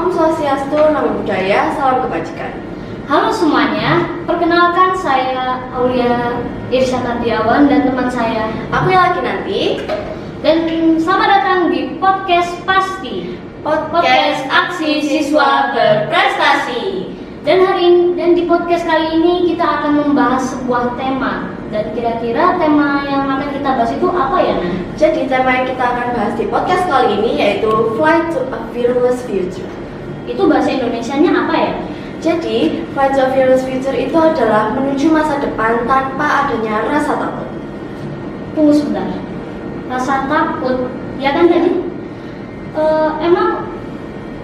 Om Swastiastu, Namo Buddhaya, salam kebajikan. Halo semuanya, perkenalkan saya Aulia Irsyad Abdiawan dan teman saya. Aku yang lagi nanti. Dan selamat datang di Podcast Pasti, Podcast Aksi Siswa Berprestasi. Dan di podcast kali ini kita akan membahas sebuah tema. Dan kira-kira tema yang akan kita bahas itu apa ya, Nan? Jadi tema yang kita akan bahas di podcast kali ini yaitu Flight to a Fearless Future. Itu bahasa Indonesianya apa ya? Jadi, Flight to a Fearless Future itu adalah menuju masa depan tanpa adanya rasa takut. Tunggu sebentar. Rasa takut, ya kan tadi? Emang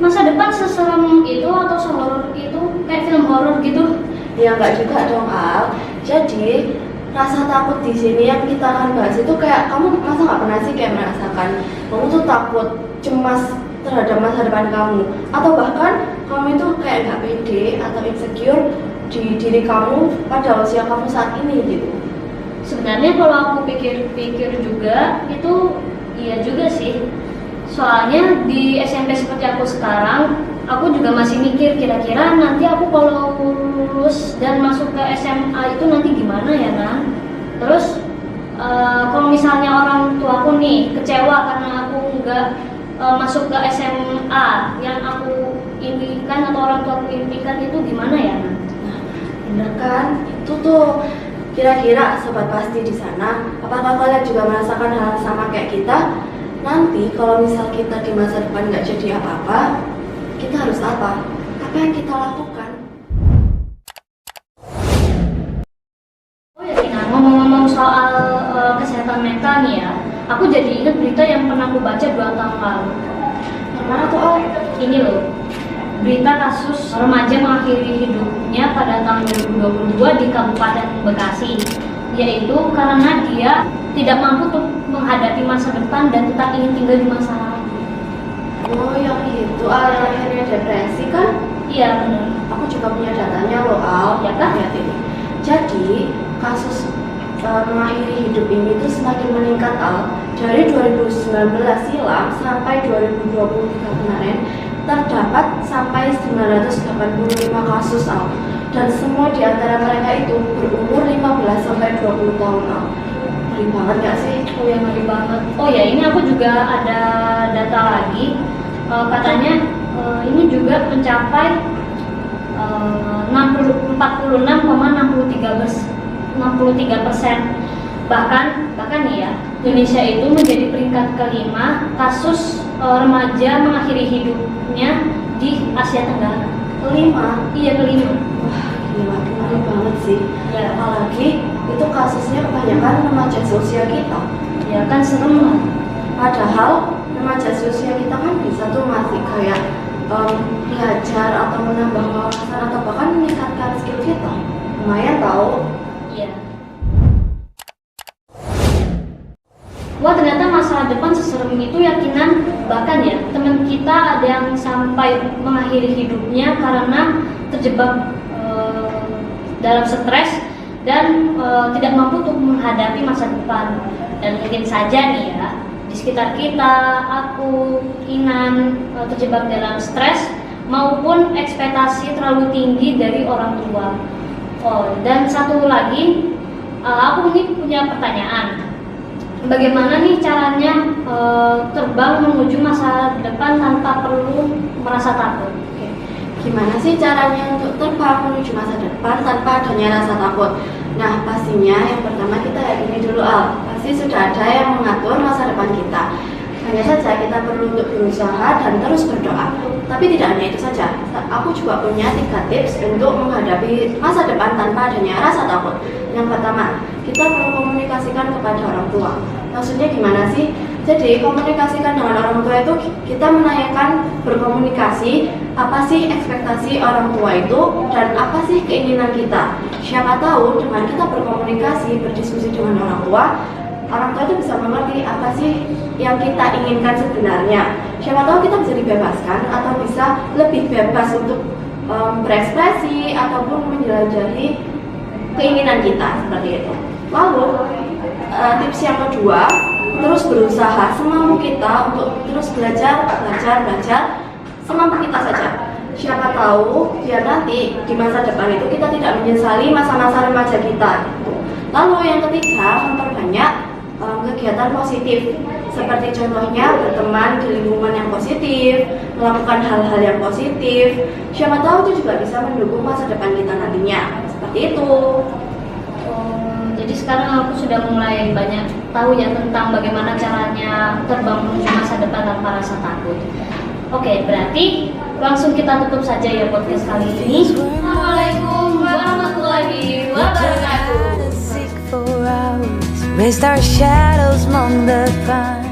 masa depan seserem itu atau sehoror itu, kayak film horor gitu? Ya enggak juga dong, Al. Jadi rasa takut di sini yang kita akan bahas itu kayak kamu masa nggak pernah sih kayak merasakan kamu tuh takut, cemas terhadap masa depan kamu, atau bahkan kamu itu kayak nggak pede atau insecure di diri kamu pada usia kamu saat ini gitu. Sebenarnya kalau aku pikir-pikir juga itu iya juga sih. Soalnya di SMP seperti aku sekarang, aku juga masih mikir kira-kira nanti aku kalau lulus dan masuk ke SMA itu nanti gimana ya, Nan? Terus kalau misalnya orang tuaku nih kecewa karena aku nggak masuk ke SMA yang aku impikan atau orang tuaku impikan, itu gimana ya, Nan? Nah, bener kan? Itu tuh kira-kira sobat pasti di sana, apakah kalian juga merasakan hal sama kayak kita? Nanti kalau misal kita di masa depan nggak jadi apa-apa, kita harus apa? Apa yang kita lakukan? Oh ya, Tina, ngomong-ngomong soal kesehatan mental nih ya, aku jadi ingat berita yang pernah aku baca 2 tahun lalu. Gimana tuh, Al? Ini loh, berita kasus remaja mengakhiri hidupnya pada tahun 2022 di Kabupaten Bekasi, yaitu karena dia tidak mampu untuk menghadapi masa depan dan tetap ingin tinggal di masa lalu. Oh, yang itu Al, yang akhirnya depresi kan? Iya benar. Aku juga punya datanya loh, Al. Ya kan? Lihat ini. Jadi kasus mengakhiri hidup ini tuh semakin meningkat, Al. Dari 2019 silam sampai 2023 kemarin terdapat sampai 985 kasus, Al. Dan semua di antara mereka itu berumur 15 sampai 20 tahun, Al. Ngeri banget gak sih? Oh ya, ngeri banget. Oh ya, ini aku juga ada data lagi. Katanya ini juga mencapai 46,63%. Bahkan nih ya, Indonesia itu menjadi peringkat kelima kasus remaja mengakhiri hidupnya di Asia Tenggara. Kelima? Iya, kelima. Wah, gila, ngeri banget sih. Ya. Apalagi itu kasusnya kebanyakan remaja seusia kita. Ya kan, serem lah. Padahal remaja seusia kita kan bisa tuh masih kayak belajar atau menambah wawasan atau bahkan meningkatkan skill kita. Lumayan tahu. Iya. Wah, ternyata masalah depan seserem itu yakinan. Bahkan ya, teman kita ada yang sampai mengakhiri hidupnya karena terjebak dalam stres dan tidak mampu untuk menghadapi masa depan. Dan mungkin saja nih ya, di sekitar kita, aku, Inan, terjebak dalam stres maupun ekspektasi terlalu tinggi dari orang tua. Oh, dan satu lagi, aku ini punya pertanyaan. Bagaimana nih caranya terbang menuju masa depan tanpa perlu merasa takut? Oke. Gimana sih caranya untuk terbang menuju masa depan tanpa adanya rasa takut? Nah, pastinya yang pertama kita yakini dulu, Al. Pasti sudah ada yang mengatur masa depan kita. Hanya saja kita perlu untuk berusaha dan terus berdoa. Tapi tidak hanya itu saja. Aku juga punya 3 tips untuk menghadapi masa depan tanpa adanya rasa takut. Yang pertama, kita perlu komunikasikan kepada orang tua. Maksudnya gimana sih? Jadi komunikasikan dengan orang tua itu kita menanyakan, berkomunikasi apa sih ekspektasi orang tua itu dan apa sih keinginan kita. Siapa tahu dengan kita berkomunikasi, berdiskusi dengan orang tua itu bisa mengerti apa sih yang kita inginkan sebenarnya. Siapa tahu kita bisa dibebaskan atau bisa lebih bebas untuk berekspresi ataupun menjelajahi keinginan kita seperti itu. Lalu tips yang kedua, terus berusaha semampu kita untuk terus belajar semampu kita saja. Siapa tahu biar nanti di masa depan itu kita tidak menyesali masa-masa remaja kita gitu. Lalu yang ketiga, memperbanyak kegiatan positif, seperti contohnya berteman di lingkungan yang positif, melakukan hal-hal yang positif. Siapa tahu itu juga bisa mendukung masa depan kita nantinya. Seperti itu. Jadi sekarang aku sudah mulai banyak tahu ya tentang bagaimana caranya terbang menuju masa depan tanpa rasa takut. Oke, berarti langsung kita tutup saja ya podcast kali ini. Assalamualaikum warahmatullahi wabarakatuh. Raised our shadows among the pines.